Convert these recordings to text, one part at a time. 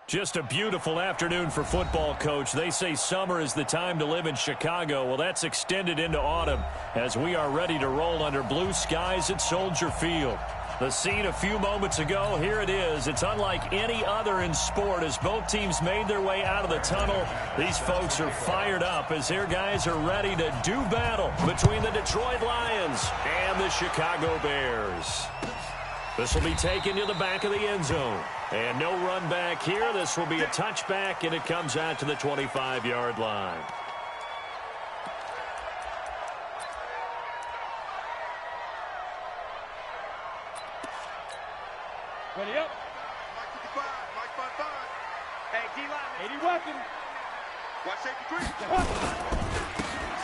Just a beautiful afternoon for football, Coach. They say summer is the time to live in Chicago. Well, that's extended into autumn as we are ready to roll under blue skies at Soldier Field. The scene a few moments ago, here it is. It's unlike any other in sport as both teams made their way out of the tunnel. These folks are fired up as their guys are ready to do battle between the Detroit Lions and the Chicago Bears. This will be taken to the back of the end zone. And no run back here. This will be a touchback, and it comes out to the 25-yard line. Ready up. Mike 55. Hey, D-line. 80 weapon. Watch safety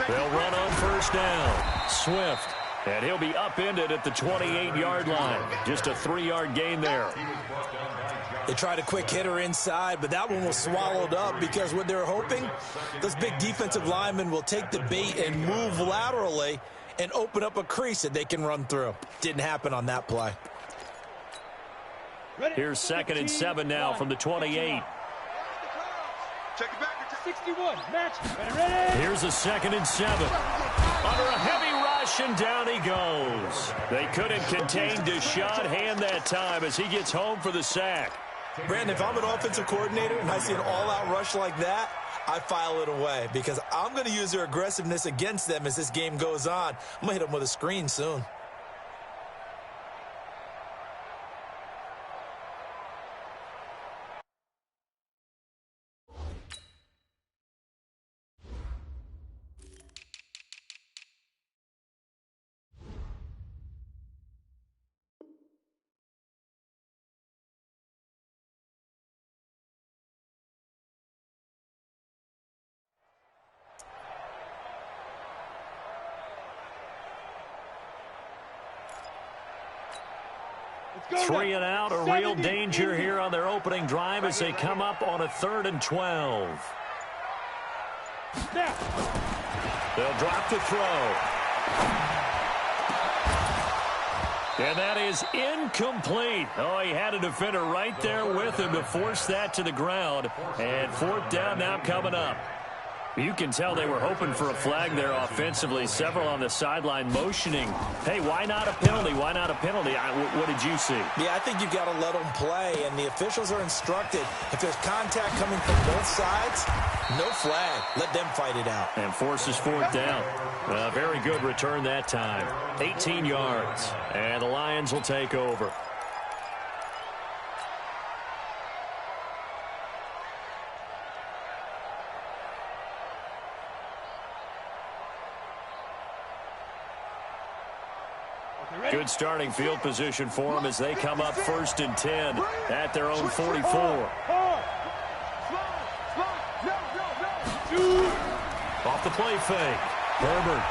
3. They'll run on first down. Swift. And he'll be upended at the 28-yard line. Just a 3-yard gain there. They tried a quick hitter inside, but that one was swallowed up because what they're hoping, those big defensive linemen will take the bait and move laterally and open up a crease that they can run through. Didn't happen on that play. Here's 2nd and 7 now from the 28. Check it back. 61. Match. Ready. Here's a 2nd and 7. Under a heavy rush, and down he goes. They couldn't contain Deshaun Hand that time as he gets home for the sack. Brandon, if I'm an offensive coordinator and I see an all-out rush like that, I file it away because I'm going to use their aggressiveness against them as this game goes on. I'm going to hit them with a screen soon. Three and out, a real danger here on their opening drive as they come up on a 3rd and 12. They'll drop to throw. And that is incomplete. Oh, he had a defender right there with him to force that to the ground. And 4th down now coming up. You can tell they were hoping for a flag there offensively. Several on the sideline motioning. Hey, why not a penalty? Why not a penalty? What did you see? Yeah, I think you've got to let them play, and the officials are instructed. If there's contact coming from both sides, no flag. Let them fight it out. And forces 4th down. Very good return that time. 18 yards. And the Lions will take over. Good starting field position for them as they come up 1st and 10 at their own 44. Off the play fake. Herbert.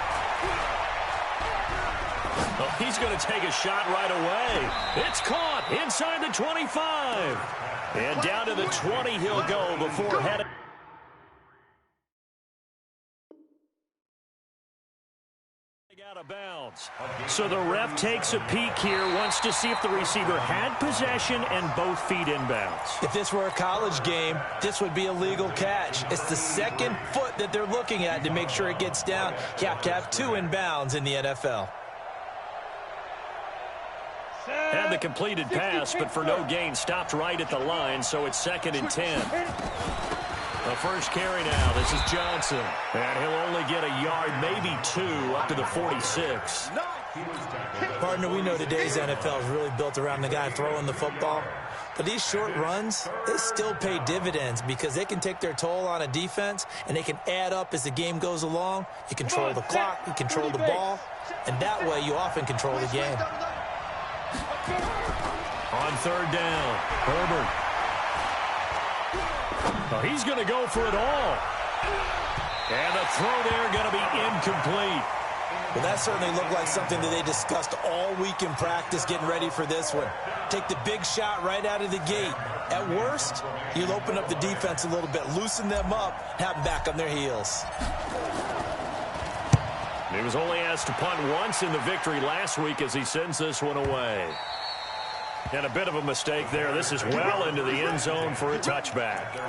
Oh, he's going to take a shot right away. It's caught inside the 25. And down to the 20 he'll go before heading. Out of bounds. So the ref takes a peek here, wants to see if the receiver had possession and both feet inbounds. If this were a college game, this would be a legal catch. It's the 2nd foot that they're looking at to make sure it gets down. You have to have 2 inbounds in the NFL. Had the completed pass, but for no gain, stopped right at the line, so it's 2nd and 10. The first carry now. This is Johnson. And he'll only get a yard, maybe 2, up to the 46. Partner, we know today's NFL is really built around the guy throwing the football. But these short runs, they still pay dividends because they can take their toll on a defense, and they can add up as the game goes along. You control the clock, you control the ball, and that way you often control the game. On 3rd down, Herbert. Oh, he's going to go for it all. And the throw there going to be incomplete. Well, that certainly looked like something that they discussed all week in practice getting ready for this one. Take the big shot right out of the gate. At worst, you'll open up the defense a little bit, loosen them up, have them back on their heels. He was only asked to punt once in the victory last week as he sends this one away. And a bit of a mistake there. This is well into the end zone for a touchback.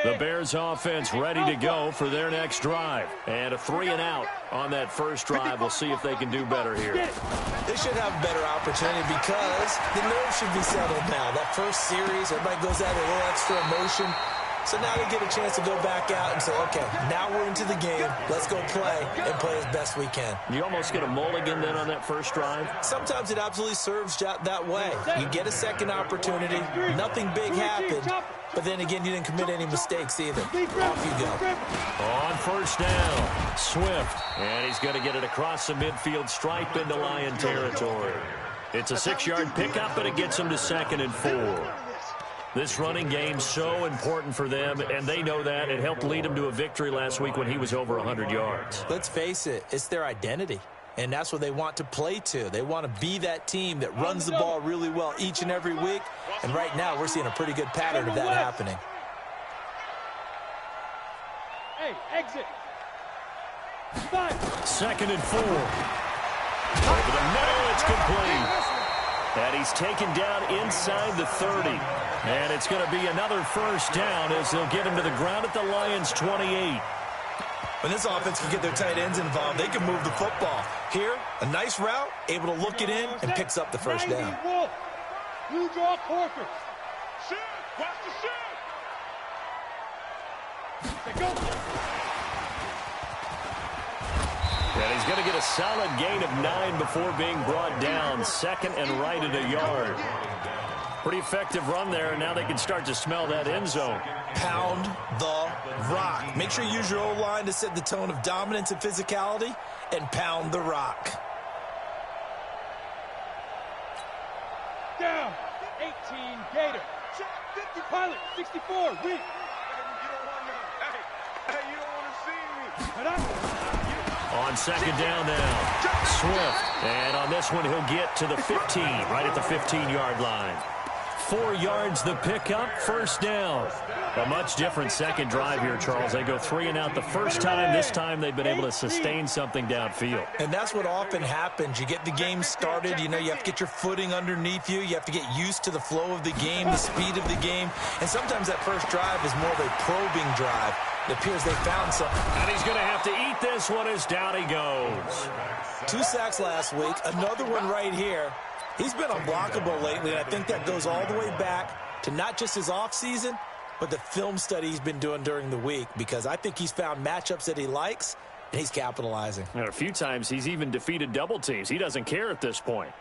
The Bears offense ready to go for their next drive. And a 3 and out on that first drive. We'll see if they can do better here. They should have a better opportunity because the nerves should be settled now. That first series, everybody goes out with a little extra emotion. So now they get a chance to go back out and say, okay, now we're into the game. Let's go play and play as best we can. You almost get a mulligan then on that first drive? Sometimes it absolutely serves that way. You get a second opportunity. Nothing big happened. But then again, you didn't commit any mistakes either. Off you go. On first down, Swift. And he's going to get it across the midfield stripe into Lion territory. It's a 6-yard pickup, but it gets him to 2nd and 4. This running game so important for them, and they know that. It helped lead them to a victory last week when he was over 100 yards. Let's face it, it's their identity, and that's what they want to play to. They want to be that team that runs the ball really well each and every week, and right now we're seeing a pretty good pattern of that happening. Hey, exit. 2nd and 4. Over the middle, it's complete. And he's taken down inside the 30. And it's going to be another first down as they'll get him to the ground at the Lions' 28. When this offense can get their tight ends involved, they can move the football. Here, a nice route, able to look it in, and picks up the first down. Blue draw Corker. Shoot! Watch the shoot! They go. And he's going to get a solid gain of 9 before being brought down. 2nd and right at a yard. Pretty effective run there. Now they can start to smell that end zone. Pound the rock. Make sure you use your O-line to set the tone of dominance and physicality, and pound the rock. Down. 18 Gator. Pilot 64. Read. Hey, you don't want to see me. Cut up. On 2nd down now, Swift. And on this one, he'll get to the 15, right at the 15-yard line. 4 yards the pickup, first down. A much different second drive here, Charles. They go 3 and out the first time. This time they've been able to sustain something downfield. And that's what often happens. You get the game started. You know, you have to get your footing underneath you. You have to get used to the flow of the game, the speed of the game. And sometimes that first drive is more of a probing drive. It appears they found something. And he's going to have to eat this one as down he goes. 2 sacks last week. Another one right here. He's been unblockable lately, and I think that goes all the way back to not just his offseason, but the film study he's been doing during the week, because I think he's found matchups that he likes, and he's capitalizing. And a few times he's even defeated double teams. He doesn't care at this point.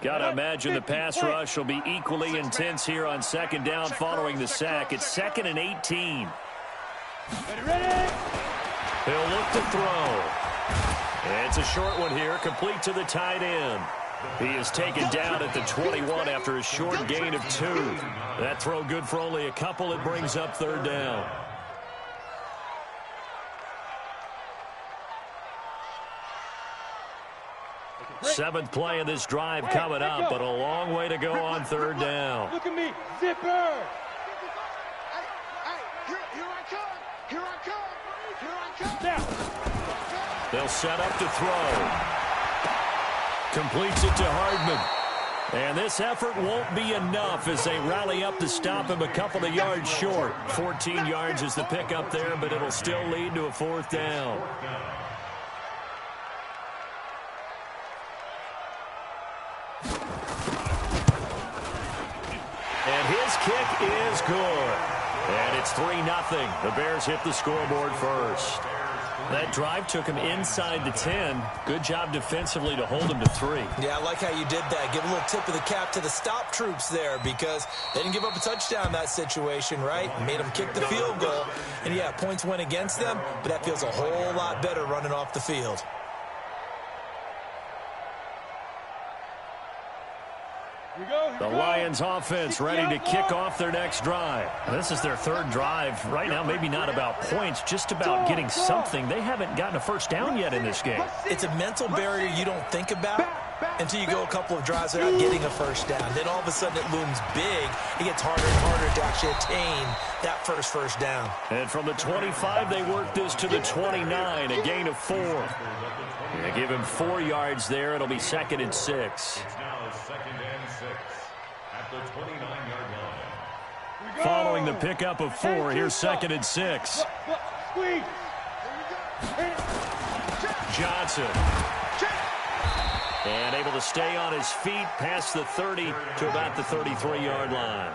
Got to imagine the pass rush will be equally intense here on 2nd down following the sack. It's 2nd and 18. Ready. He'll look to throw. It's a short one here, complete to the tight end. He is taken down at the 21 after a short gain of 2. That throw good for only a couple. It brings up 3rd down. Seventh play of this drive coming up, but a long way to go on 3rd down. Look at me. Zipper. Here I come. Here I come. Here I come. Now. They'll set up to throw. Completes it to Hardman. And this effort won't be enough as they rally up to stop him a couple of yards short. 14 yards is the pickup there, but it'll still lead to a 4th down. And his kick is good. And it's 3-0. The Bears hit the scoreboard first. That drive took him inside the 10. Good job defensively to hold him to 3. Yeah, I like how you did that. Give a little tip of the cap to the stop troops there, because they didn't give up a touchdown in that situation, right? Made them kick the field goal. And, yeah, points went against them, but that feels a whole lot better running off the field. The Lions offense ready to kick off their next drive. This is their third drive. Right now, maybe not about points, just about getting something. They haven't gotten a first down yet in this game. It's a mental barrier you don't think about until you go a couple of drives without getting a first down. Then all of a sudden it looms big. It gets harder and harder to actually attain that first down. And from the 25, they work this to the 29, a gain of 4. They give him 4 yards there. It'll be 2nd and 6. It's now 2nd and 6 at the 29-yard line. Following the pickup of 4, here's 2nd and 6. Squeeze. Johnson. And able to stay on his feet past the 30 to about the 33-yard line.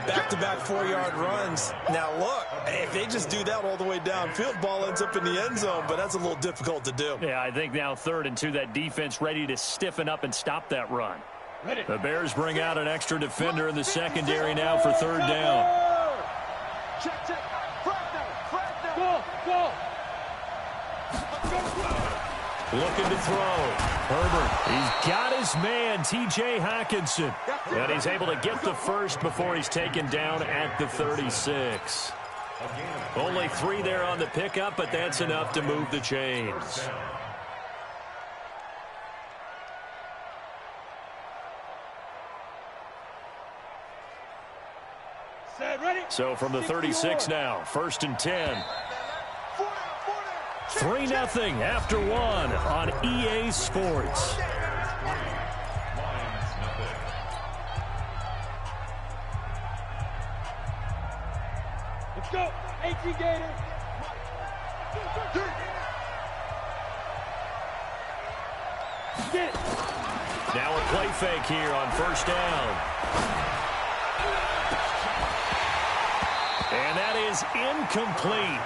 Back-to-back 4-yard runs. Now, look, if they just do that all the way downfield, ball ends up in the end zone, but that's a little difficult to do. Yeah, I think now 3rd and 2, that defense ready to stiffen up and stop that run. The Bears bring out an extra defender in the secondary now for 3rd down. Check. Flag down. Go. Looking to throw. Herbert, he's got his man, T.J. Hockenson. And he's able to get the first before he's taken down at the 36. Only 3 there on the pickup, but that's enough to move the chains. So from the 36 now, 1st and 10. 3-0 after 1 on EA Sports. Let's go. 18 Gator. Get it. Now a play fake here on 1st down. And that is incomplete.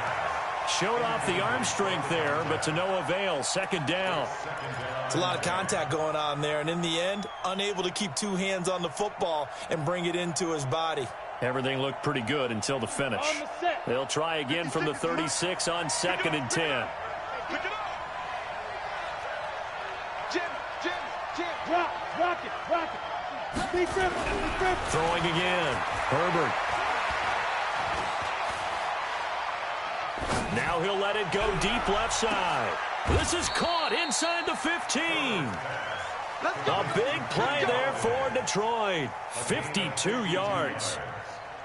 Showed off the arm strength there, but to no avail. 2nd down. It's a lot of contact going on there, and in the end, unable to keep 2 hands on the football and bring it into his body. Everything looked pretty good until the finish. They'll try again from the 36 on 2nd and 10. Jim. Rock it. Be grip. Throwing again. Herbert. Now he'll let it go deep left side. This is caught inside the 15. A big play there for Detroit. 52 yards.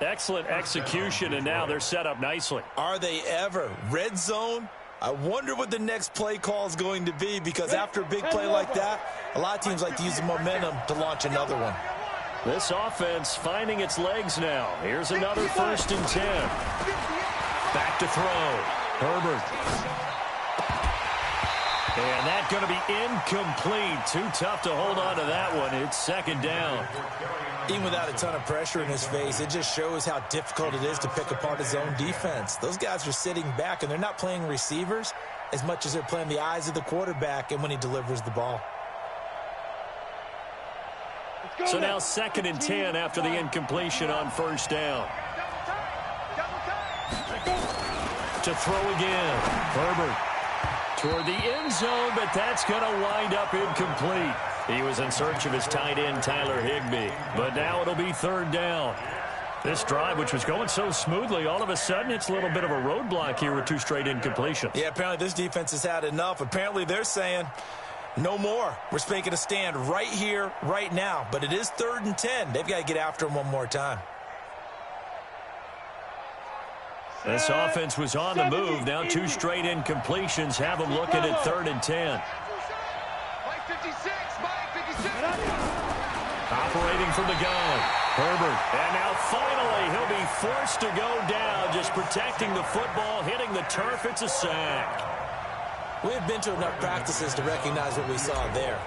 Excellent execution, and now they're set up nicely. Are they ever? Red zone? I wonder what the next play call is going to be, because after a big play like that, a lot of teams like to use the momentum to launch another one. This offense finding its legs now. Here's another 1st and 10. Back to throw. Herbert. And that's going to be incomplete. Too tough to hold on to that one. It's 2nd down. Even without a ton of pressure in his face, it just shows how difficult it is to pick apart his own defense. Those guys are sitting back, and they're not playing receivers as much as they're playing the eyes of the quarterback and when he delivers the ball. So now 2nd and 10 after the incompletion on 1st down. To throw again. Herbert toward the end zone, but that's going to wind up incomplete. He was in search of his tight end, Tyler Higbee. But now it'll be 3rd down. This drive, which was going so smoothly, all of a sudden it's a little bit of a roadblock here with 2 straight incompletions. Yeah, apparently this defense has had enough. Apparently they're saying, no more. We're making a stand right here, right now. But it is 3rd and 10. They've got to get after him one more time. This offense was on the move. Now 2 straight incompletions have them looking at 3rd and 10. Mike 56. Operating from the gun. Herbert. And now finally he'll be forced to go down, just protecting the football, hitting the turf. It's a sack. We've been to enough practices to recognize what we saw there.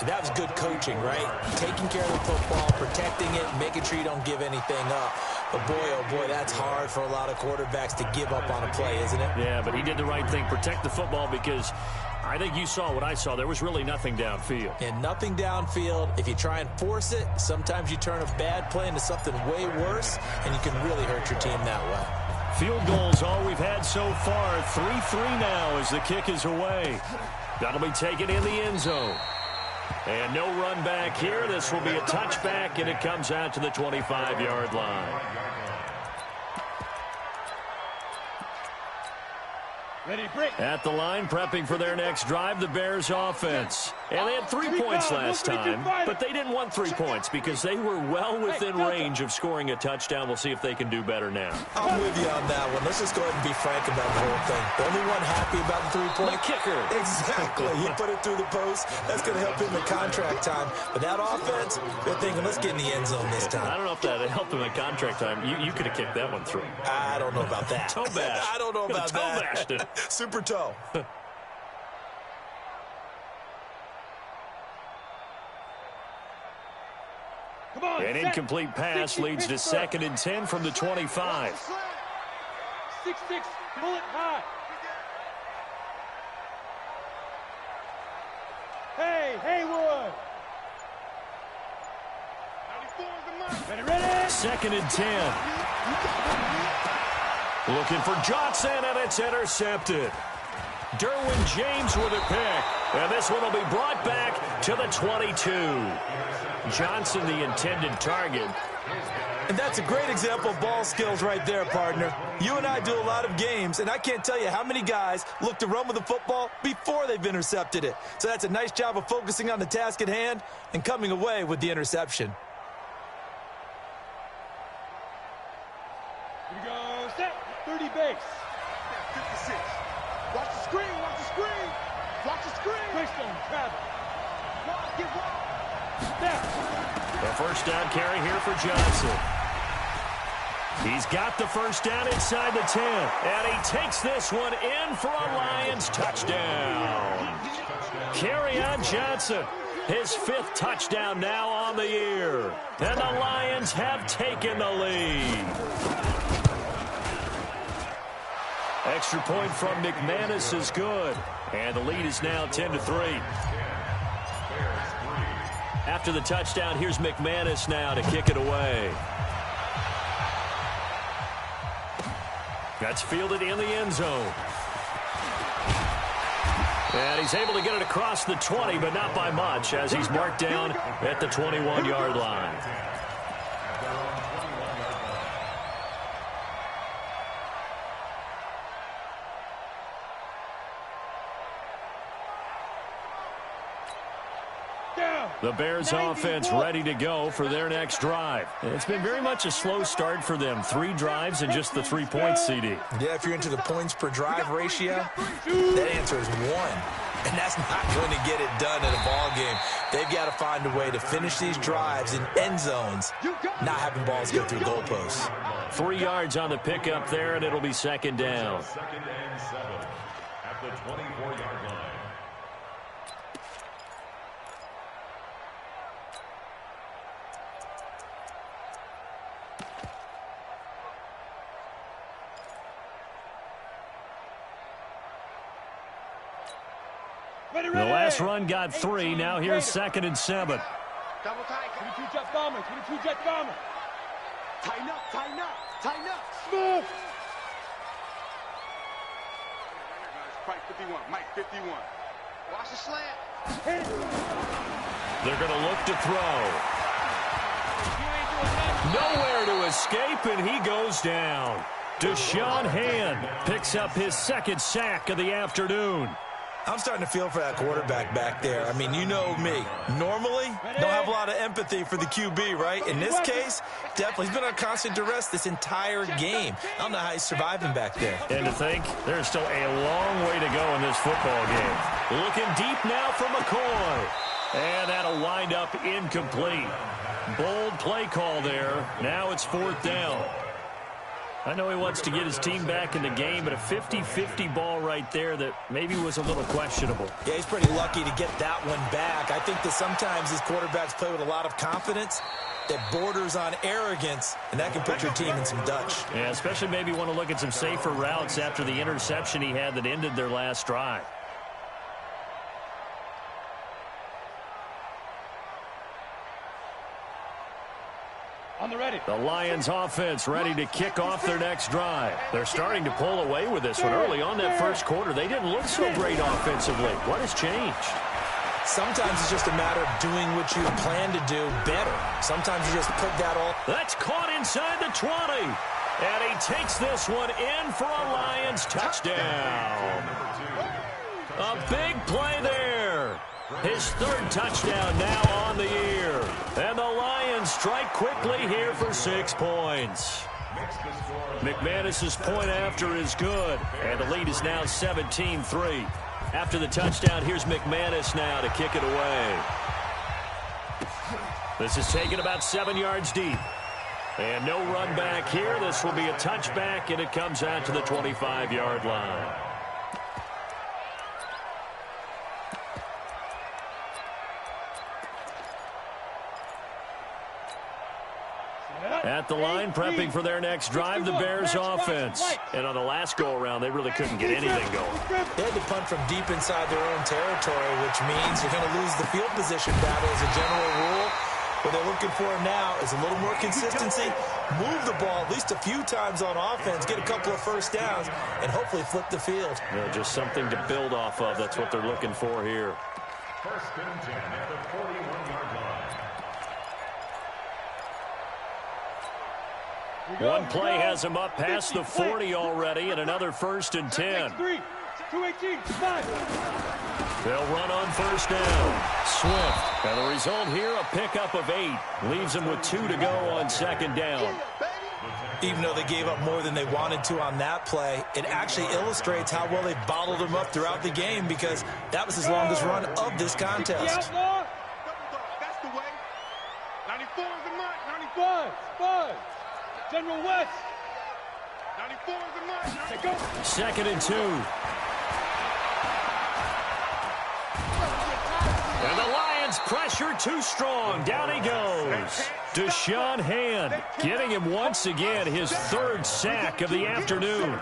That was good coaching, right? Taking care of the football, protecting it, making sure you don't give anything up. But boy, oh boy, that's hard for a lot of quarterbacks to give up on a play, isn't it? Yeah, but he did the right thing. Protect the football, because I think you saw what I saw. There was really nothing downfield. And nothing downfield. If you try and force it, sometimes you turn a bad play into something way worse, and you can really hurt your team that way. Field goals all we've had so far. 3-3 now as the kick is away. That'll be taken in the end zone. And no run back here. This will be a touchback, and it comes out to the 25-yard line. Ready, break. At the line, prepping for their next drive, the Bears offense. And they had 3 points last time, but they didn't want 3 points because they were well within range of scoring a touchdown. We'll see if they can do better now. I'm with you on that one. Let's just go ahead and be frank about the whole thing. The only one happy about the 3-point. The kicker. Exactly. He put it through the post. That's going to help him in contract time. But that offense, they're thinking, let's get in the end zone this time. I don't know if that helped him in contract time. You could have kicked that one through. I don't know about that. Toe bash. I don't know about toe that. Bashed it. Super toe. Come on, An incomplete pass leads to 2nd and 10 from the 25. 6-6, bullet high. Hey, Haywood. 94 is the mark. Ready? 2nd and 10. Looking for Johnson, and it's intercepted. Derwin James with a pick. And this one will be brought back to the 22. Johnson, the intended target. And that's a great example of ball skills right there, partner. You and I do a lot of games, and I can't tell you how many guys look to run with the football before they've intercepted it. So that's a nice job of focusing on the task at hand and coming away with the interception. Here we go, set, 30 base. 56. Watch the screen, watch the screen. Watch the screen. Greystone, travel. Get wide. Snap. The first down carry here for Johnson. He's got the first down inside the 10. And he takes this one in for a Lions touchdown. Kerryon Johnson, his 5th touchdown now on the year. And the Lions have taken the lead. Extra point from McManus is good. And the lead is now 10-3. After the touchdown, here's McManus now to kick it away. That's fielded in the end zone. And he's able to get it across the 20, but not by much, as he's marked down at the 21-yard line. The Bears offense ready to go for their next drive. It's been very much a slow start for them. 3 drives and just the 3 points, CD. Yeah, if you're into the points per drive ratio, that answer is 1. And that's not going to get it done in a ball game. They've got to find a way to finish these drives in end zones, not having balls go through goalposts. 3 yards on the pickup there, and it'll be 2nd down. 2nd and 7 at the 24-yard line. The last run got 3. Now here's 2nd and 7. Double tight. 22 jet bomber, 22 jet bomber. Tighten up, tighten up, tighten up. Smooth. Mike 51, Mike 51. Watch the slant. Hit it. They're going to look to throw. Nowhere to escape, and he goes down. Deshaun Hand picks up his 2nd sack of the afternoon. I'm starting to feel for that quarterback back there. I mean, you know me. Normally, don't have a lot of empathy for the QB, right? In this case, definitely. He's been on constant duress this entire game. I don't know how he's surviving back there. And to think, there's still a long way to go in this football game. Looking deep now for McCoy. And that'll wind up incomplete. Bold play call there. Now it's 4th down. I know he wants to get his team back in the game, but a 50-50 ball right there that maybe was a little questionable. Yeah, he's pretty lucky to get that one back. I think that sometimes these quarterbacks play with a lot of confidence that borders on arrogance, and that can put your team in some Dutch. Yeah, especially maybe want to look at some safer routes after the interception he had that ended their last drive. On the ready. The Lions offense ready to kick off their next drive. They're starting to pull away with this one. Early on that first quarter, they didn't look so great offensively. What has changed? Sometimes it's just a matter of doing what you plan to do better. Sometimes you just put that all. That's caught inside the 20. And he takes this one in for a Lions touchdown. A big play there. His third touchdown now on the year. And the Lions strike quickly here for 6 points. McManus's point after is good. And the lead is now 17-3. After the touchdown, here's McManus now to kick it away. This is taken about 7 yards deep. And no run back here. This will be a touchback, and it comes out to the 25-yard line. At the line, prepping for their next drive, the Bears offense. And on the last go-around, they really couldn't get anything going. They had to punt from deep inside their own territory, which means you're going to lose the field position battle as a general rule. What they're looking for now is a little more consistency, move the ball at least a few times on offense, get a couple of first downs, and hopefully flip the field. Just something to build off of. That's what they're looking for here. First and 10 at the 41-yard line. One play has him up past the 40 already, and another first and 10. 218, 5. They'll run on first down. Swift. And the result here, a pickup of 8. Leaves them with 2 to go on second down. Even though they gave up more than they wanted to on that play, it actually illustrates how well they bottled them up throughout the game because that was his longest run of this contest. That's the way. 94 is the mark. 95, 5. General West. 94 is the mark. Go. Second and 2. And the Lions pressure too strong. Down he goes. Deshaun Hand getting him once again his third sack of the afternoon.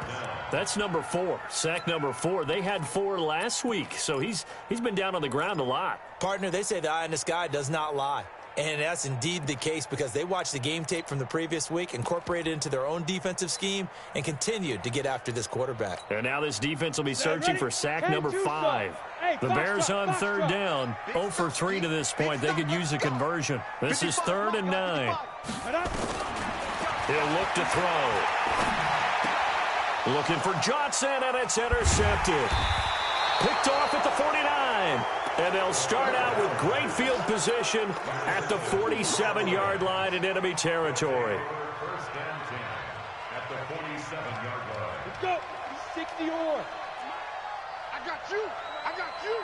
That's number 4. Sack number 4. They had 4 last week, so he's been down on the ground a lot. Partner, they say the eye in the sky does not lie. And that's indeed the case because they watched the game tape from the previous week, incorporated it into their own defensive scheme, and continued to get after this quarterback. And now this defense will be searching for sack number 5. The Bears on third down, 0 for 3 to this point. They could use a conversion. This is 3rd and 9. He'll look to throw. Looking for Johnson, and it's intercepted. Picked off at the 49. And they'll start out with great field position at the 47-yard line in enemy territory. First and 10 at the 47-yard line. Let's go. 60 or. I got you. I got you.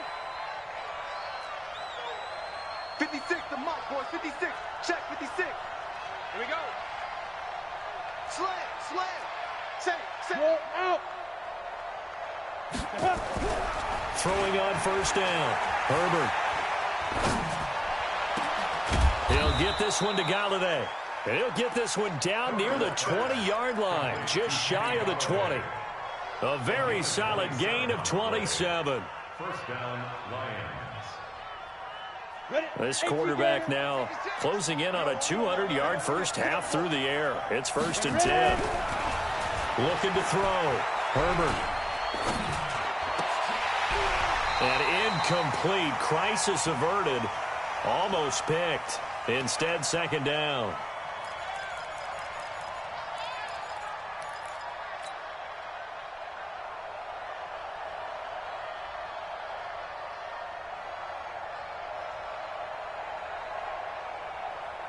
56, the mark, boys. 56. Check 56. Here we go. Slam. Say. Roll out. Throwing on first down. Herbert. He'll get this one to Galladay. And he'll get this one down near the 20-yard line, just shy of the 20. A very solid gain of 27. First down, Lions. This quarterback now closing in on a 200-yard first half through the air. It's 1st and 10. Looking to throw. Herbert. And incomplete. Crisis averted. Almost picked. Instead, second down.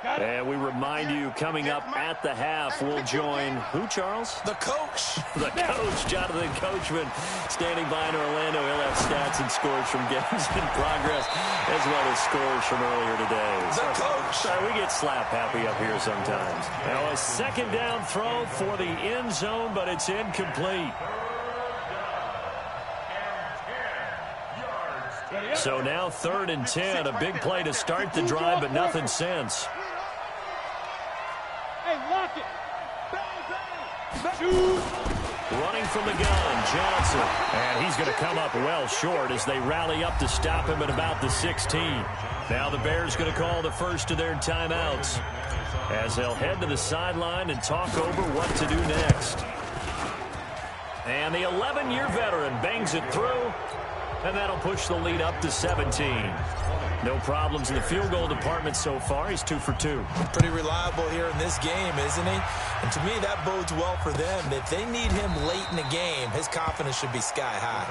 And we remind you, coming up at the half, we'll join who, Charles? The coach. The coach, Jonathan Coachman, standing by in Orlando. He'll have stats and scores from games in progress, as well as scores from earlier today. The coach. We get slap happy up here sometimes. Now a second down throw for the end zone, but it's incomplete. So now 3rd and 10, a big play to start the drive, but nothing since. Hey, lock it. Shoot. Running from the gun, Johnson. And he's going to come up well short as they rally up to stop him at about the 16. Now the Bears going to call the first of their timeouts as they'll head to the sideline and talk over what to do next. And the 11-year veteran bangs it through. And that'll push the lead up to 17. No problems in the field goal department so far. He's 2 for 2. Pretty reliable here in this game, isn't he? And to me, that bodes well for them. If they need him late in the game, his confidence should be sky high.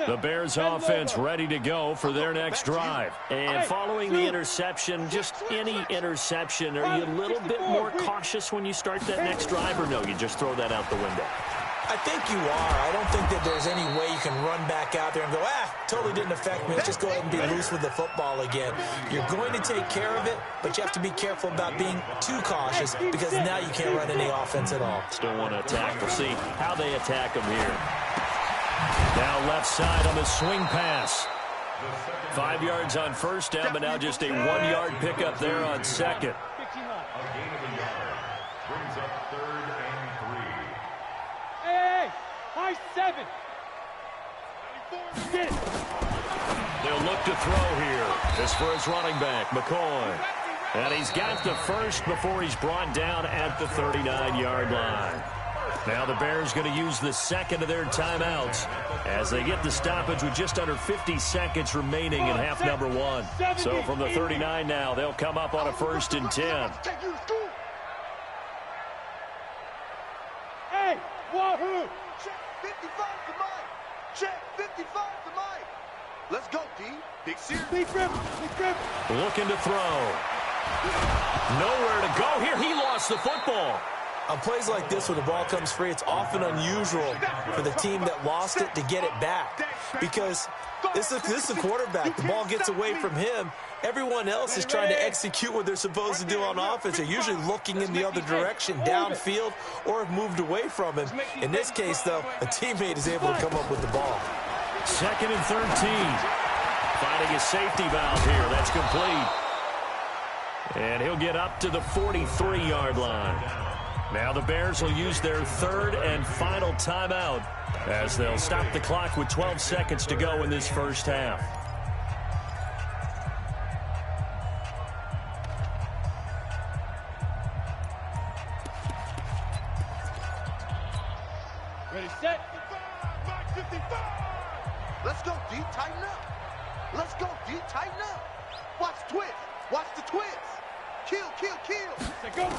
The Bears offense ready to go for their next drive. And following the interception, just any interception, are you a little bit more cautious when you start that next drive, or no, you just throw that out the window? I think you are. I don't think that there's any way you can run back out there and go, totally didn't affect me. Let's just go ahead and be loose with the football again. You're going to take care of it, but you have to be careful about being too cautious because now you can't run any offense at all. Still want to attack. We'll see how they attack them here. Now left side on the swing pass. 5 yards on first down, but now just a 1-yard pickup there on second. A gain of a yard. Brings up 3rd and 3. Hey, high 7. Get it. They'll look to throw here. This for his running back, McCoy. And he's got the first before he's brought down at the 39-yard line. Now the Bears going to use the second of their timeouts as they get the stoppage with just under 50 seconds remaining in half number 1. So from the 39 now, they'll come up on a 1st and 10. Hey, wahoo! Check 55 to Mike. Check 55 to Mike. Let's go, D. Big series. Big rip. Looking to throw. Nowhere to go here. He lost the football. On plays like this, when the ball comes free, it's often unusual for the team that lost it to get it back. Because this is a quarterback. The ball gets away from him. Everyone else is trying to execute what they're supposed to do on offense. They're usually looking in the other direction, downfield, or have moved away from him. In this case, though, a teammate is able to come up with the ball. 2nd and 13. Finding a safety valve here. That's complete. And he'll get up to the 43-yard line. Now the Bears will use their 3rd and final timeout as they'll stop the clock with 12 seconds to go in this first half. Ready, set. 55. Let's go, D. Tighten up. Let's go, D. Tighten up. Watch twist. Watch the twist. Kill. Set, go.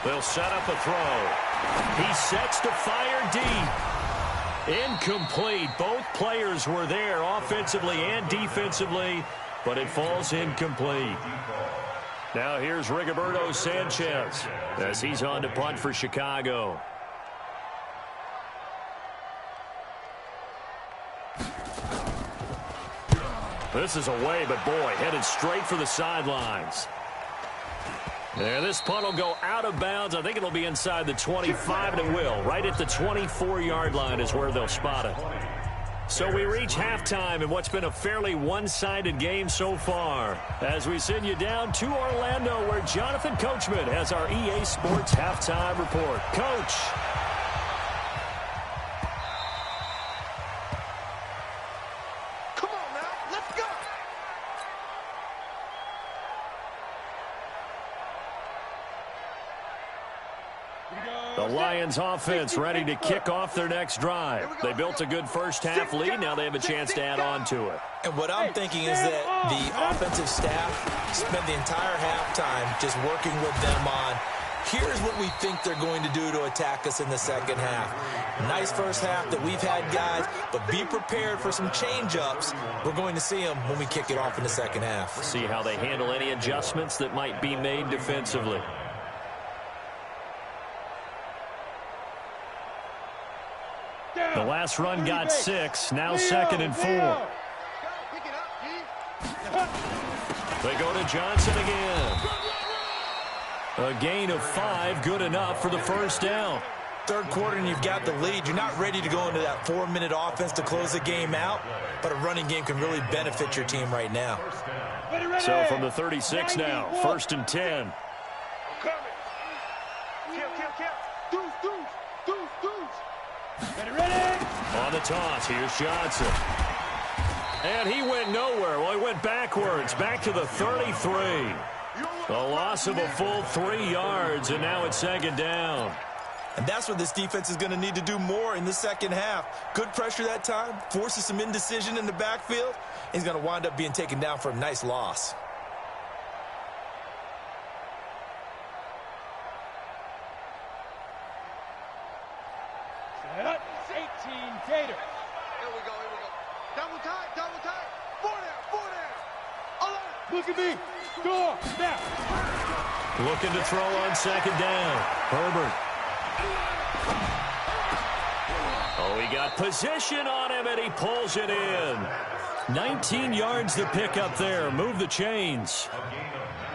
They'll set up a throw. He sets to fire deep. Incomplete. Both players were there offensively and defensively, but it falls incomplete. Now here's Rigoberto Sanchez as he's on to punt for Chicago. This is away, but boy, headed straight for the sidelines. And this punt will go out of bounds. I think it'll be inside the 25, and it will. Right at the 24-yard line is where they'll spot it. So we reach halftime in what's been a fairly one-sided game so far, as we send you down to Orlando, where Jonathan Coachman has our EA Sports halftime report. Coach. The Lions offense ready to kick off their next drive. They built a good first half lead. Now they have a chance to add on to it. And what I'm thinking is that the offensive staff spent the entire halftime just working with them on, here's what we think they're going to do to attack us in the second half. Nice first half that we've had, guys, but be prepared for some change-ups. We're going to see them when we kick it off in the second half. See how they handle any adjustments that might be made defensively. The last run got 6, now 2nd and 4. They go to Johnson again. A gain of 5, good enough for the first down. Third quarter and you've got the lead. You're not ready to go into that 4-minute offense to close the game out, but a running game can really benefit your team right now. So from the 36 now, 1st and 10. Ready? On the toss, here's Johnson. And he went nowhere. Well, he went backwards, back to the 33. A loss of a full 3 yards, and now it's second down. And that's what this defense is going to need to do more in the second half. Good pressure that time, forces some indecision in the backfield. He's going to wind up being taken down for a nice loss. Set up. 18 Gator. Here we go. Double time. 4 there. Alert. Look at me. Go. Snap. Looking to throw on second down. Herbert. Oh, he got position on him, and he pulls it in. 19 yards to pick up there. Move the chains.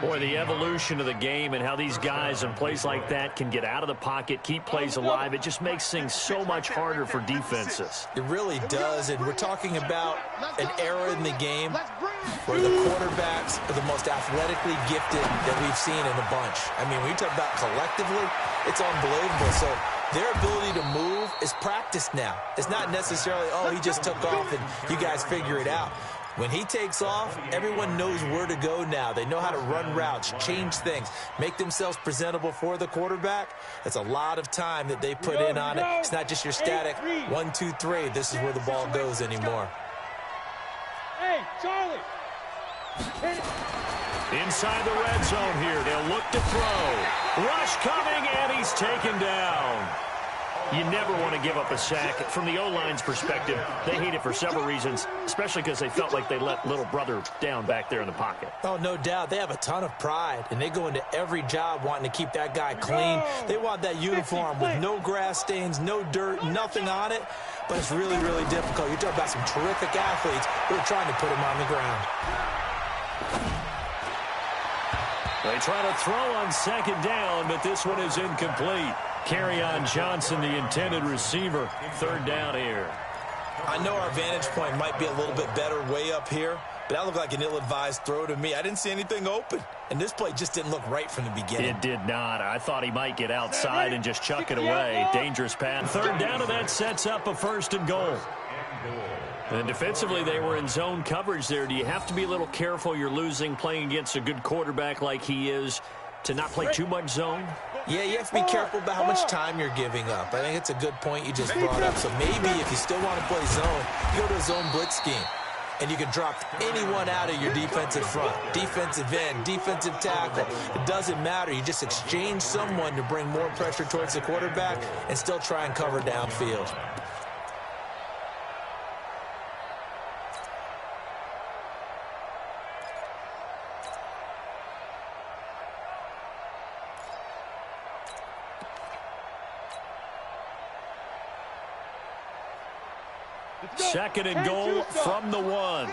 Boy, the evolution of the game and how these guys in plays like that can get out of the pocket, keep plays alive, it just makes things so much harder for defenses. It really does, and we're talking about an era in the game where the quarterbacks are the most athletically gifted that we've seen in a bunch. I mean, when you talk about collectively, it's unbelievable. So their ability to move is practiced now. It's not necessarily, oh, he just took off and you guys figure it out. When he takes off, everyone knows where to go now. They know how to run routes, change things, make themselves presentable for the quarterback. It's a lot of time that they put in on it. It's not just your static 1, 2, 3. This is where the ball goes anymore. Hey, Charlie. Inside the red zone here. They'll look to throw. Rush coming, and he's taken down. You never want to give up a sack. From the O-line's perspective, they hate it for several reasons, especially because they felt like they let little brother down back there in the pocket. Oh, no doubt. They have a ton of pride, and they go into every job wanting to keep that guy clean. They want that uniform with no grass stains, no dirt, nothing on it. But it's really, really difficult. You're talking about some terrific athletes who are trying to put him on the ground. They try to throw on second down, but this one is incomplete. Kerryon Johnson, the intended receiver. Third down here. I know our vantage point might be a little bit better way up here, but that looked like an ill-advised throw to me. I didn't see anything open, and this play just didn't look right from the beginning. It did not. I thought he might get outside and just chuck it away. Dangerous pass. Third down, and that sets up a first and goal. And defensively, they were in zone coverage there. Do you have to be a little careful? You're losing, playing against a good quarterback like he is, to not play too much zone? Yeah, you have to be careful about how much time you're giving up. I think it's a good point you just brought up. So maybe if you still want to play zone, you go to a zone blitz scheme. And you can drop anyone out of your defensive front. Defensive end, defensive tackle. It doesn't matter. You just exchange someone to bring more pressure towards the quarterback and still try and cover downfield. Second and goal from the 1. It's our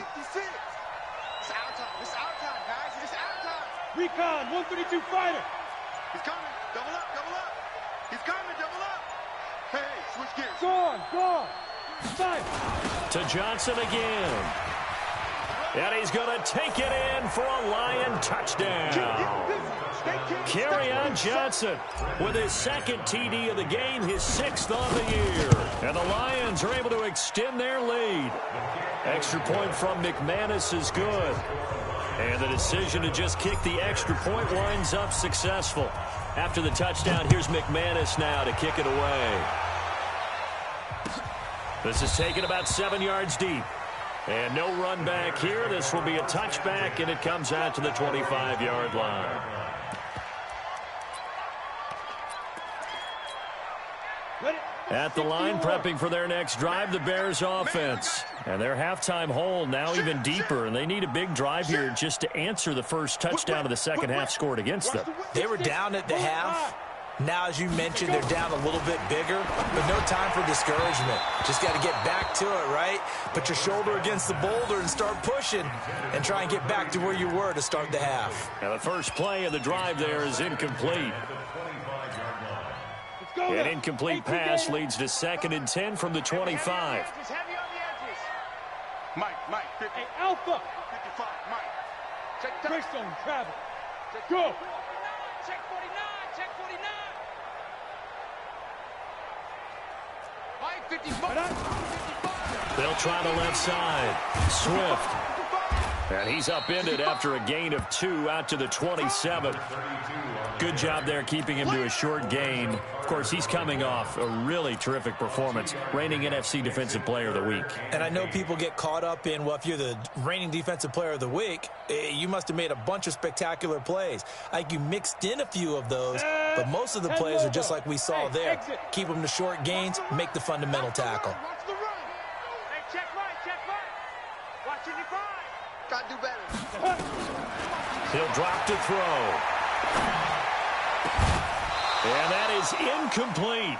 time, guys. It's our time. Recon, 132 fighter. He's coming. Double up. He's coming. Double up. Hey, switch gears. Gone. Side. To Johnson again. And he's going to take it in for a Lion touchdown. Kerryon Johnson with his second TD of the game, his 6th on the year. And the Lions are able to extend their lead. Extra point from McManus is good. And the decision to just kick the extra point winds up successful. After the touchdown, here's McManus now to kick it away. This is taken about 7 yards deep. And no run back here. This will be a touchback, and it comes out to the 25-yard line. At the line, prepping for their next drive, the Bears offense. And their halftime hole now even deeper, and they need a big drive here just to answer the first touchdown of the second half scored against them. They were down at the half. Now, as you mentioned, they're down a little bit bigger, but no time for discouragement. Just got to get back to it, right? Put your shoulder against the boulder and start pushing and try and get back to where you were to start the half. Now, the first play of the drive there is incomplete. An incomplete pass leads to 2nd and 10 from the 25. Mike, 50. Hey, Alpha. 55, Mike. Check that. Break zone, travel. Go. Mike, They'll try the left side. Swift. And he's upended after a gain of 2 out to the 27. Good job there keeping him to a short gain. Of course, he's coming off a really terrific performance, reigning NFC Defensive Player of the Week. And I know people get caught up in, well, if you're the reigning Defensive Player of the Week, you must have made a bunch of spectacular plays. Like you mixed in a few of those, but most of the plays are just like we saw there. Keep them to short gains, make the fundamental tackle. Gotta do better. He'll drop to throw. And that is incomplete.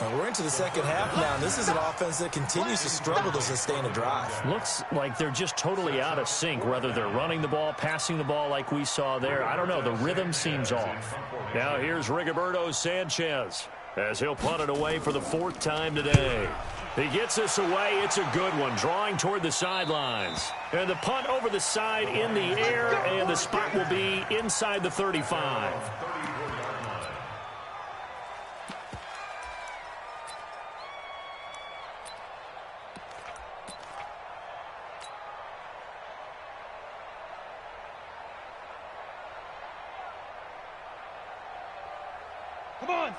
Well, we're into the second half now, and this is an offense that continues to struggle to sustain a drive. Looks like they're just totally out of sync, whether they're running the ball, passing the ball like we saw there. I don't know. The rhythm seems off. Now here's Rigoberto Sanchez as he'll punt it away for the 4th time today. He gets this away. It's a good one, drawing toward the sidelines. And the punt over the side in the air, and the spot will be inside the 35.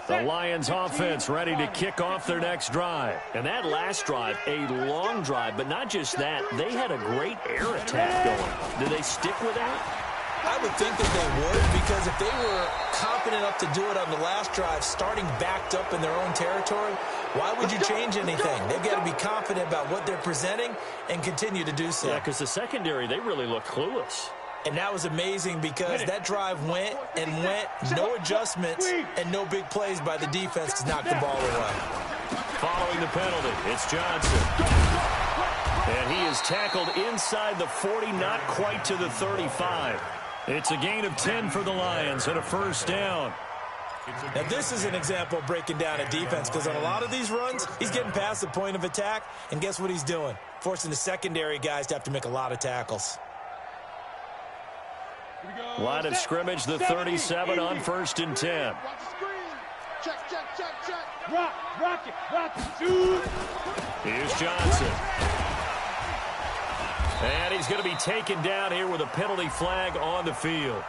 The Lions offense ready to kick off their next drive. And that last drive, a long drive, but not just that. They had a great air attack going. Did they stick with that? I would think that they would, because if they were confident enough to do it on the last drive, starting backed up in their own territory, why would you change anything? They've got to be confident about what they're presenting and continue to do so. Yeah, because the secondary, they really looked clueless. And that was amazing because that drive went and went, no adjustments, and no big plays by the defense to knock the ball away. Following the penalty, it's Johnson. And he is tackled inside the 40, not quite to the 35. It's a gain of 10 for the Lions and a first down. Now, this is an example of breaking down a defense, because on a lot of these runs, he's getting past the point of attack, and guess what he's doing? Forcing the secondary guys to have to make a lot of tackles. Line of scrimmage, the 37 on 1st and 10. Check, check, check, check. Rock it, shoot. Here's Johnson. And he's going to be taken down here with a penalty flag on the field.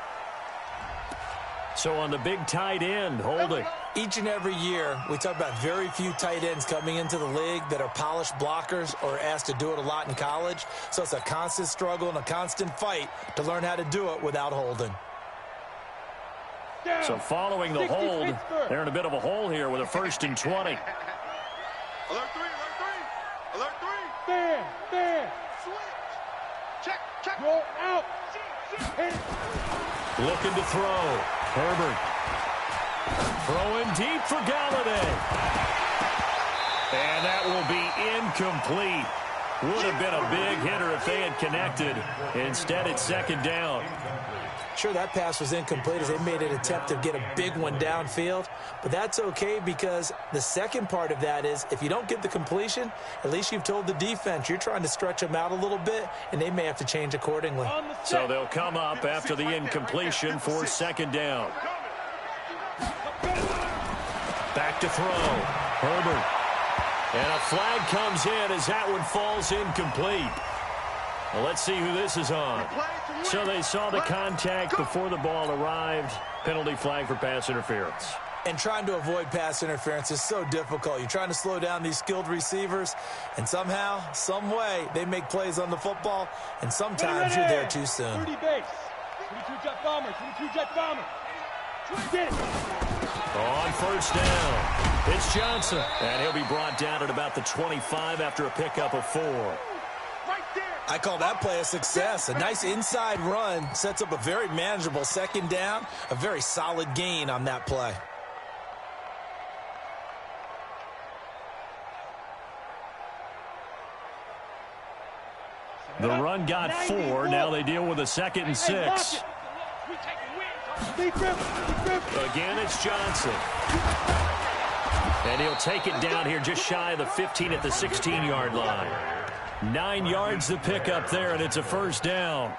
So on the big tight end, holding. Each and every year, we talk about very few tight ends coming into the league that are polished blockers or asked to do it a lot in college. So it's a constant struggle and a constant fight to learn how to do it without holding. So following the hold, they're in a bit of a hole here with a 1st and 20. Alert 3, alert 3. Alert 3. There. Switch. Check. Roll out. Looking to throw. Herbert. Throwing deep for Galladay. And that will be incomplete. Would have been a big hitter if they had connected. Instead, it's 2nd down. Sure, that pass was incomplete as they made an attempt to get a big one downfield. But that's okay, because the second part of that is if you don't get the completion, at least you've told the defense you're trying to stretch them out a little bit, and they may have to change accordingly. So they'll come up after the incompletion for 2nd down. Back to throw. Herbert. And a flag comes in as that one falls incomplete. Well, let's see who this is on. So they saw the contact before the ball arrived. Penalty flag for pass interference. And trying to avoid pass interference is so difficult. You're trying to slow down these skilled receivers, and somehow, some way, they make plays on the football, and sometimes you're there too soon. 30 base. 22 jet bomber. Get it. On 1st down, it's Johnson. And he'll be brought down at about the 25 after a pickup of 4. I call that play a success. A nice inside run sets up a very manageable 2nd down, a very solid gain on that play. The run got 4. Now they deal with a 2nd and 6. Again, it's Johnson. And he'll take it down here just shy of the 15 at the 16-yard line. 9 yards to pick up there, and it's a 1st down.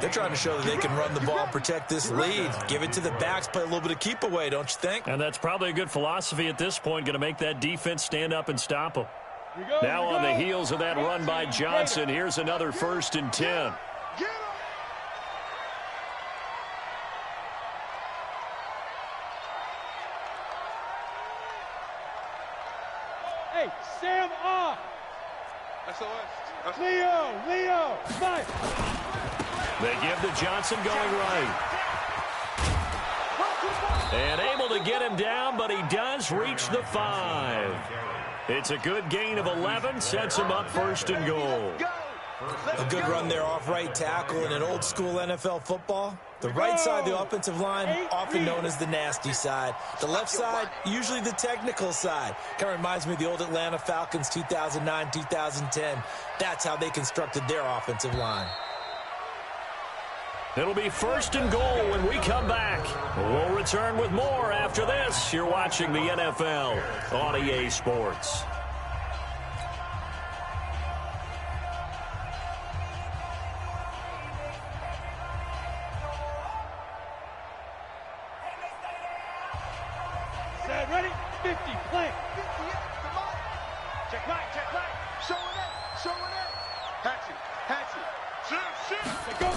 They're trying to show that they can run the ball and protect this lead. Give it to the backs, play a little bit of keep away, don't you think? And that's probably a good philosophy at this point, going to make that defense stand up and stop them. Now on the heels of that run by Johnson, here's another 1st and 10. Hey, Sam off. SOS. Leo, fight. They give to Johnson going right. And able to get him down, but he does reach the 5. It's a good gain of 11, sets him up 1st and goal. A good run there off right tackle in an old school NFL football. The right side of the offensive line, often known as the nasty side. The left side, usually the technical side. Kind of reminds me of the old Atlanta Falcons 2009, 2010. That's how they constructed their offensive line. It'll be 1st and goal when we come back. We'll return with more after this. You're watching the NFL on EA Sports. Set, ready? 50, play. 50, come on. Check right. Showing it. Hatch it. Shoot. Go.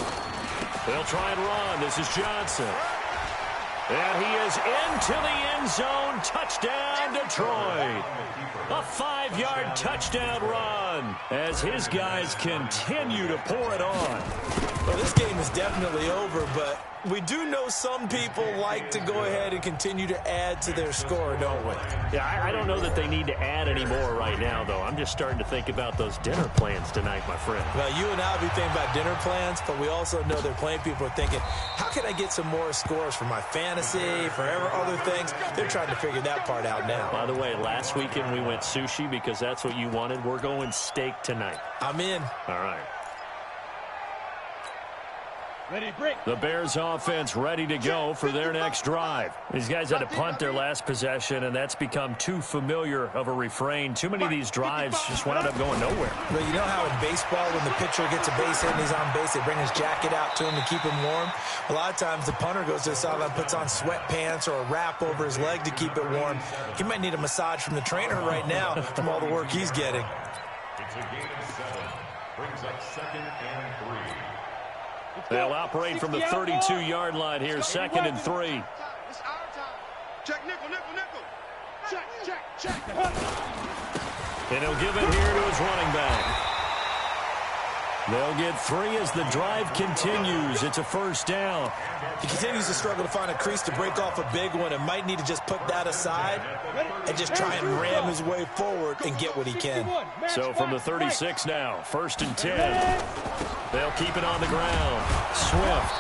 They'll try and run. This is Johnson. And he is into the end zone. Touchdown, Detroit. A 5-yard touchdown run as his guys continue to pour it on. Well, this game is definitely over, but we do know some people like to go ahead and continue to add to their score, don't we? Yeah, I don't know that they need to add any more right now, though. I'm just starting to think about those dinner plans tonight, my friend. Well, you and I will be thinking about dinner plans, but we also know they're playing people are thinking, how can I get some more scores for my fantasy, for other things? They're trying to figure that part out now. By the way, last weekend we went sushi because that's what you wanted. We're going steak tonight. I'm in. All right. Ready, break. The Bears offense ready to go for their next drive. These guys had to punt their last possession, and that's become too familiar of a refrain. Too many of these drives just wound up going nowhere. Well, you know how in baseball, when the pitcher gets a base hit and he's on base, they bring his jacket out to him to keep him warm? A lot of times the punter goes to the sideline, puts on sweatpants or a wrap over his leg to keep it warm. He might need a massage from the trainer right now from all the work he's getting. It's a gain of 7. Brings up 2nd and 3. They'll operate from the 32-yard line here, 2nd and 3. It's our time. Check nickel. Check. And he'll give it here to his running back. They'll get 3 as the drive continues. It's a 1st down. He continues to struggle to find a crease to break off a big one and might need to just put that aside and just try and ram his way forward and get what he can. So from the 36 now, 1st and 10. They'll keep it on the ground. Swift.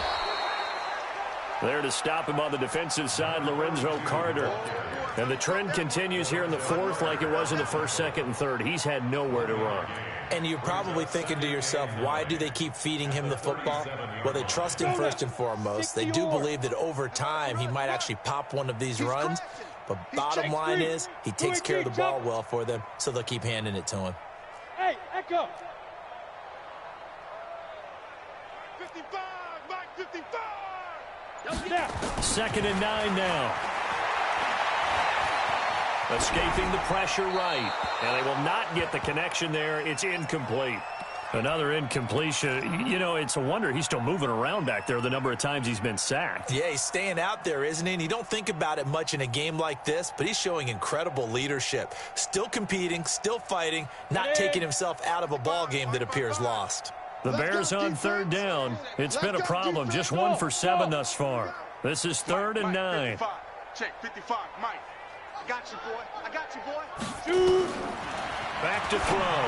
There to stop him on the defensive side, Lorenzo Carter. And the trend continues here in the 4th like it was in the 1st, 2nd, and 3rd. He's had nowhere to run. And you're probably thinking to yourself, why do they keep feeding him the football? Well, they trust him first and foremost. They do believe that over time he might actually pop one of these runs. But bottom line is he takes care of the ball well for them, so they'll keep handing it to him. Hey, Echo. 55, Mike 55. 2nd and 9 now. Escaping the pressure right. And they will not get the connection there. It's incomplete. Another incompletion. You know, it's a wonder he's still moving around back there the number of times he's been sacked. Yeah, he's staying out there, isn't he? And you don't think about it much in a game like this, but he's showing incredible leadership. Still competing, still fighting, not taking himself out of a ball game that appears lost. The Bears on 3rd down. It's been a problem. Just 1 for 7 thus far. This is 3rd and 9. Check 55, Mike. I got you, boy. Back to throw.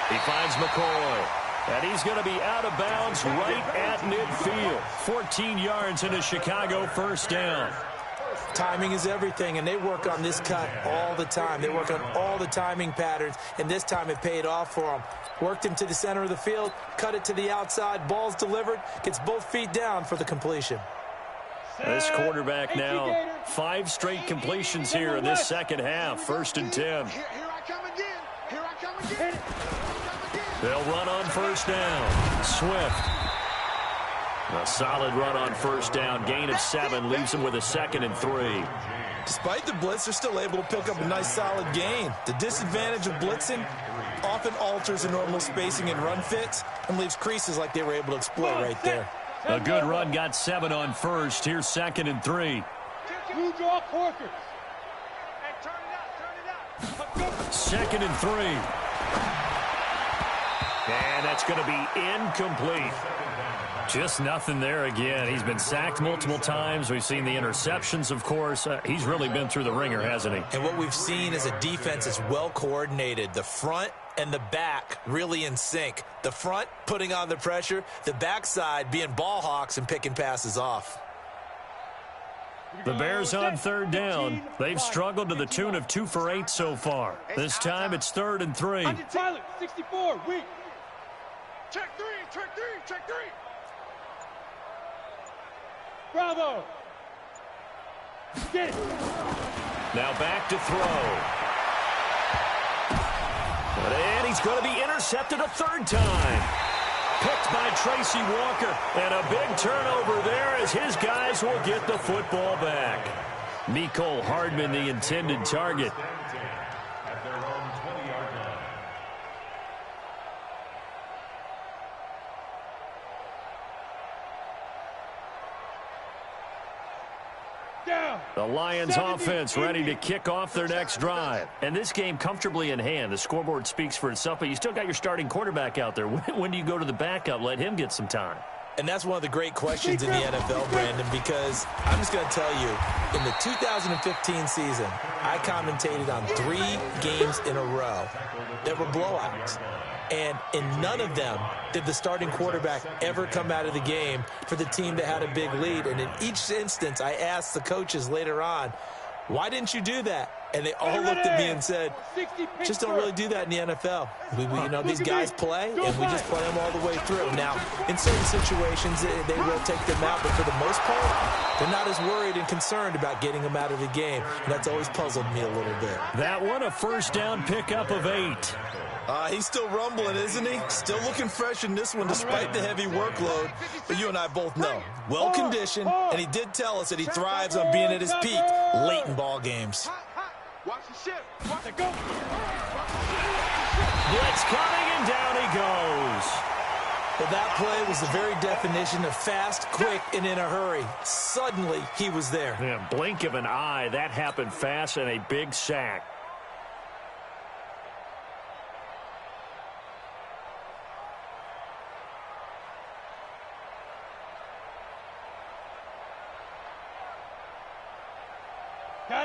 He finds McCoy. And he's going to be out of bounds right at midfield. 14 yards into Chicago, 1st down. Timing is everything, and they work on this cut all the time. They work on all the timing patterns, and this time it paid off for them. Worked him to the center of the field, cut it to the outside, ball's delivered, gets both feet down for the completion. This quarterback now, 5 straight completions here in this second half, 1st and 10. Here I come again. They'll run on 1st down. Swift. A solid run on 1st down. Gain of 7 leaves him with a 2nd and 3. Despite the blitz, they're still able to pick up a nice solid gain. The disadvantage of blitzing often alters the normal spacing and run fits and leaves creases like they were able to exploit right there. A good run got 7 on first. Here's 2nd and 3. Blue draw Corkers. 2nd and 3. And that's going to be incomplete. Just nothing there again. He's been sacked multiple times. We've seen the interceptions, of course. He's really been through the ringer, hasn't he? And what we've seen is a defense that's well coordinated. The front and the back really in sync. The front putting on the pressure, the backside being ball hawks and picking passes off. The Bears on 3rd down. They've struggled to the tune of 2 for 8 so far. This time it's 3rd and 3. Pilot, 64, weak. Check 3, check 3, check 3. Bravo. Get it. Now back to throw. And he's going to be intercepted a 3rd time. Picked by Tracy Walker. And a big turnover there as his guys will get the football back. Mecole Hardman, the intended target. At their own 20-yard line. Down. The Lions offense ready to kick off their next drive. And this game comfortably in hand. The scoreboard speaks for itself, but you still got your starting quarterback out there. When do you go to the backup? Let him get some time. And that's one of the great questions in the NFL, Brandon, because I'm just going to tell you, in the 2015 season, I commentated on 3 games in a row that were blowouts. And in none of them did the starting quarterback ever come out of the game for the team that had a big lead. And in each instance, I asked the coaches later on, why didn't you do that? And they all looked at me and said, just don't really do that in the NFL. These guys play, and we just play them all the way through. Now, in certain situations, they will take them out, but for the most part, they're not as worried and concerned about getting them out of the game. And that's always puzzled me a little bit. That one, a 1st down pickup of 8. He's still rumbling, isn't he? Still looking fresh in this one despite the heavy workload. But you and I both know, well-conditioned, and he did tell us that he thrives on being at his peak late in ball games. Watch the ship. Watch it go. Blitz coming, and down he goes. Well, that play was the very definition of fast, quick, and in a hurry. Suddenly, he was there. Yeah, blink of an eye. That happened fast, and a big sack.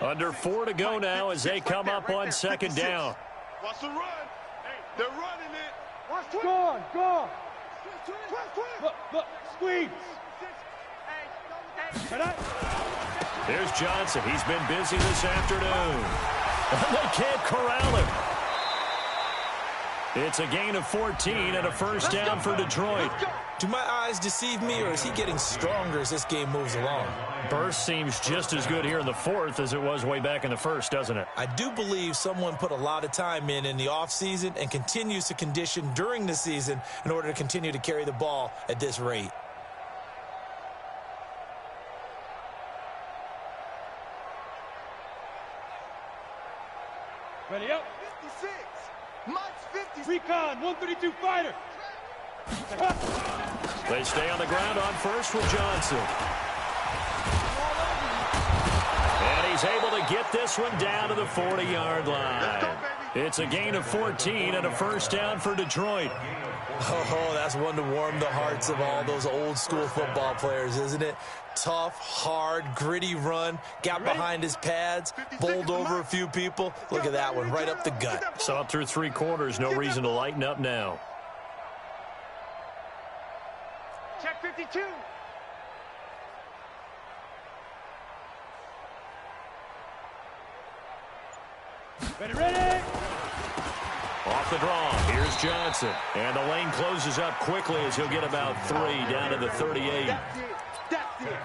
Under 4 to go now as they come up on 2nd down. Watch the run. They're running it. Watch twist. Gone. Look, squeeze. Here's Johnson. He's been busy this afternoon. And they can't corral him. It's a gain of 14 and a 1st down for Detroit. Do my eyes deceive me, or is he getting stronger as this game moves along? Burst seems just as good here in the 4th as it was way back in the 1st, doesn't it? I do believe someone put a lot of time in the offseason and continues to condition during the season in order to continue to carry the ball at this rate. Ready up. 56. Mike's 50. Recon, 132 fighter. They stay on the ground on 1st with Johnson. And he's able to get this one down to the 40-yard line. It's a gain of 14 and a 1st down for Detroit. Oh, that's one to warm the hearts of all those old-school football players, isn't it? Tough, hard, gritty run, got behind his pads, bowled over a few people. Look at that one, right up the gut. Saw it through 3 quarters, no reason to lighten up now. Check 52. Ready. Off the draw, here's Johnson. And the lane closes up quickly as he'll get about 3 down to the 38.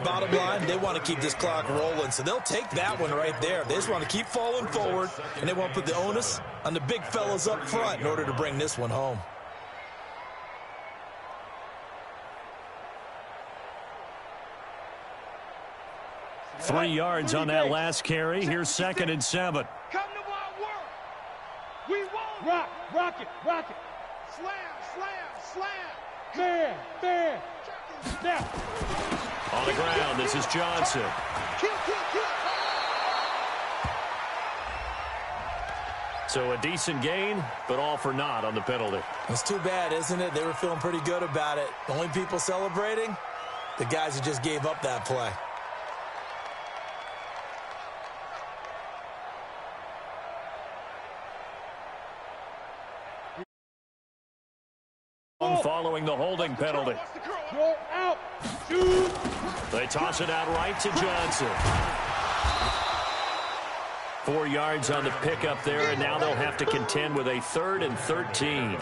Bottom line, they want to keep this clock rolling, so they'll take that one right there. They just want to keep falling forward, and they want to put the onus on the big fellas up front in order to bring this one home. 3 yards on that last carry. Here's 2nd and 7. Come to our work. We won't. Rock it. Slam. Fair. Now. On the ground, this is Johnson. Kill. So a decent gain, but all for naught on the penalty. It's too bad, isn't it? They were feeling pretty good about it. The only people celebrating, the guys who just gave up that play. Following the holding penalty. You're out. Shoot. They toss it out right to Johnson. 4 yards on the pickup there, and now they'll have to contend with a 3rd and 13.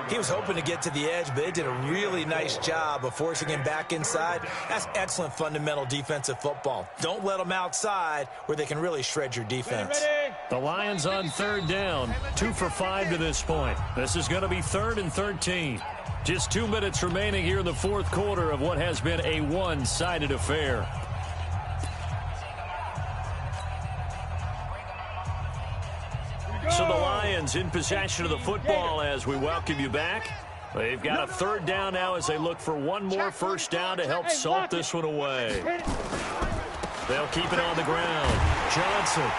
He was hoping to get to the edge, but they did a really nice job of forcing him back inside. That's excellent fundamental defensive football. Don't let them outside where they can really shred your defense. Ready. The Lions on 3rd down, 2 for 5 to this point. This is going to be 3rd and 13. Just 2 minutes remaining here in the 4th quarter of what has been a one-sided affair. So the Lions in possession of the football as we welcome you back. They've got a 3rd down now as they look for one more first down to help salt this one away. They'll keep it on the ground. Johnson.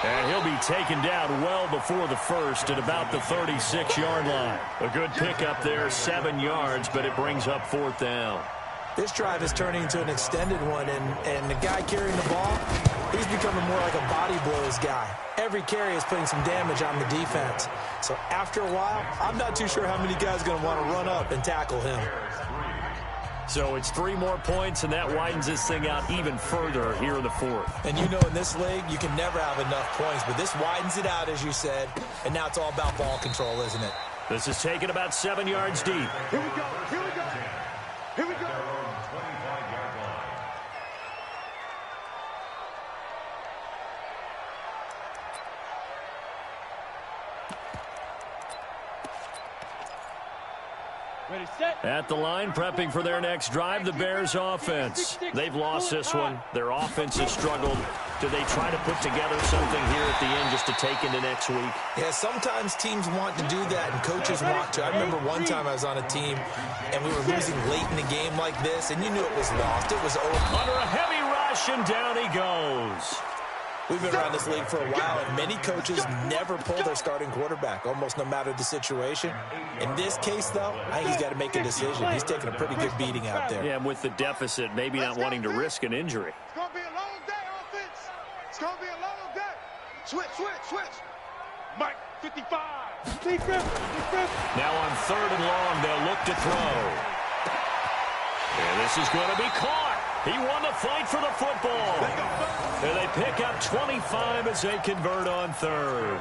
And he'll be taken down well before the first at about the 36-yard line. A good pickup there, 7 yards, but it brings up 4th down. This drive is turning into an extended one, and the guy carrying the ball, he's becoming more like a body blows guy. Every carry is putting some damage on the defense. So after a while, I'm not too sure how many guys are going to want to run up and tackle him. So it's 3 more points, and that widens this thing out even further here in the 4th. And you know in this league, you can never have enough points, but this widens it out, as you said, and now it's all about ball control, isn't it? This is taken about 7 yards deep. Here we go. 25-yard line. Ready, set. At the line, prepping for their next drive, the Bears offense. They've lost this one. Their offense has struggled. Do they try to put together something here at the end just to take into next week? Yeah, sometimes teams want to do that and coaches want to. I remember one time I was on a team and we were losing late in the game like this, and you knew it was lost. It was over. Under a heavy rush, and down he goes. We've been around this league for a while, and many coaches never pull their starting quarterback, almost no matter the situation. In this case, though, I think he's got to make a decision. He's taking a pretty good beating out there. Yeah, and with the deficit, maybe not wanting to risk an injury. It's going to be a long day, offense. It's going to be a long day. Switch. Mike, 55. Defense. Now on 3rd and long, they'll look to throw. And this is going to be caught. He won the fight for the football. And they pick up 25 as they convert on 3rd.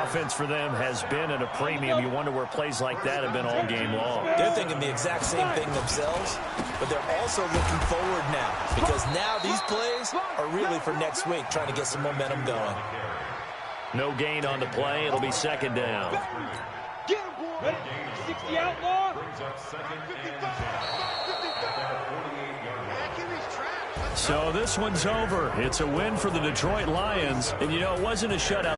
Offense for them has been at a premium. You wonder where plays like that have been all game long. They're thinking the exact same thing themselves, but they're also looking forward now because now these plays are really for next week, trying to get some momentum going. No gain on the play. It'll be 2nd down. Get him, boy. Ready. 60 outlaw. Brings up 2nd and 10. So this one's over. It's a win for the Detroit Lions. And, you know, it wasn't a shutout